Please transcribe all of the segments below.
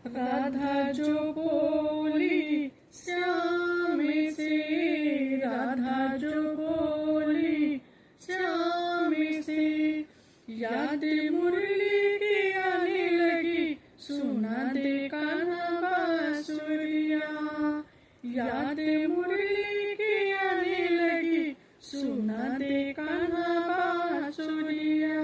राधा जो बोली श्याम से, राधा जो बोली श्याम से, याद मुरली की आने लगी, सुना दे कान्हा बांसुरिया। याद मुरली की आने लगी, सुना दे कान्हा बांसुरिया।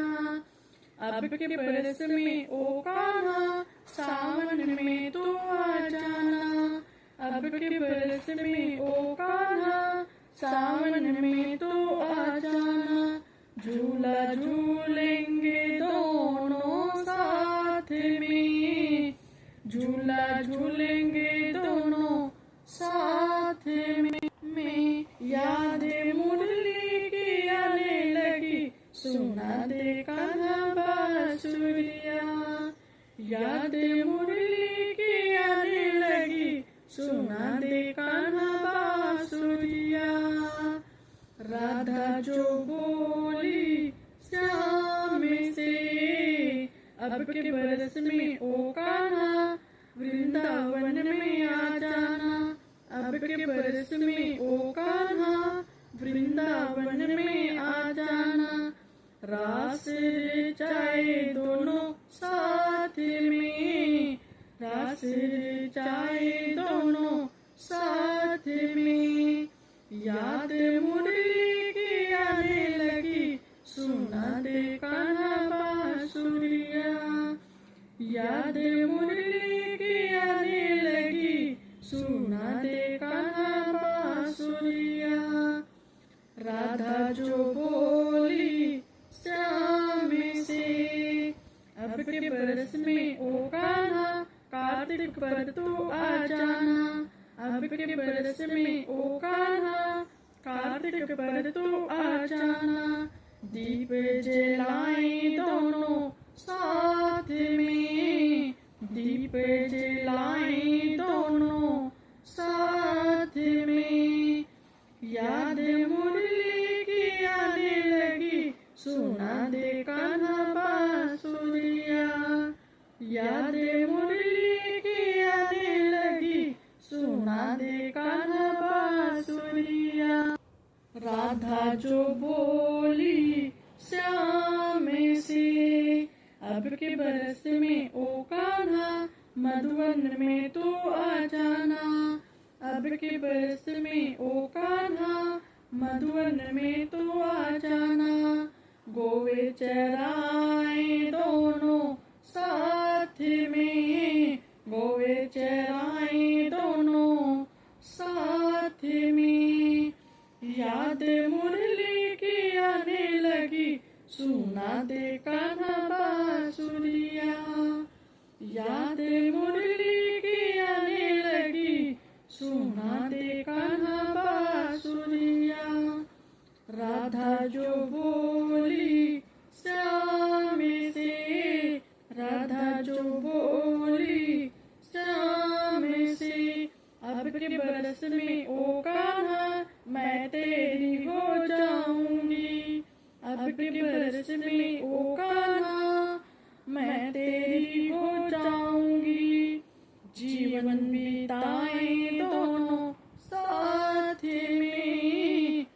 अब के बरस में ओ कान्हा, सावन में तो आ जाना। अब के बरस में ओ कान्हा, सावन में तो आ जाना। झूला झूलेंगे दोनों साथ में, झूला झूलेंगे दोनों साथ में। याद मुरली की आने लगी, सुना दे कान्हा बांसुरिया। याद मुरली की आने लगी, सुना दे कान्हा बांसुरिया। राधा जो बोली श्याम से, अब के बरस में ओ कान्हा, वृंदावन में आ जाना। अब के बरस में ओ कान्हा, वृंदावन में आ जाना। रास रचाए दोनों साथ में, रास रचाए दोनों साथ में। याद मुरली की आने लगी, सुना दे कान्हा बांसुरिया। याद मुरली की आने लगी, सुना दे कान्हा बांसुरिया। राधा जो बोली श्याम से, अब के बरस में ओ कान्हा, कार्तिक पर तो आ जाना। अब के बरस में ओ कान्हा, कार्तिक पर तो आ जाना। दीप जलाए दोनों साथ में, दीप जलाए दोनों साथ में। याद मुरली की आने लगी, सुना दे कान्हा बांसुरिया। याद मुरली की आने लगी, सुना दे कान्हा बांसुरिया। राधा जो बोली श्याम से, अब के बरस में ओ कान्हा, मधुवन में तो आ जाना। अब के बरस में ओ कान्हा, मधुवन में तो आ जाना। गोवे चराए दोनों साथ में, गोवे चराए दोनों साथ में। याद मुरली की आने लगी, सुना दे कान्हा बांसुरिया। याद मुरली की आने लगी, सुना दे कान्हा बांसुरिया। राधा जो बोली श्याम से, राधा जो बोली श्याम से, अब के बरस में ओ कान्हा, मैं तेरी हो जाऊंगी। अब के बरस में ओ कान्हा, मैं तेरी हो जाऊंगी। जीवन बिताए दोनों साथ में,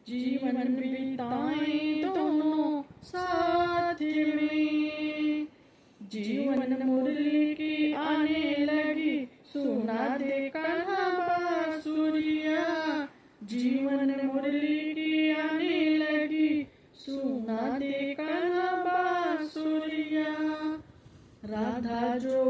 जीवन बिताए दोनों साथ में। जीवन मुरली की आने लगी, सुना दे कान्हा बांसुरिया। जीवन मुरली की आने लगी, सुना दे कान्हा बांसुरिया। राधा जो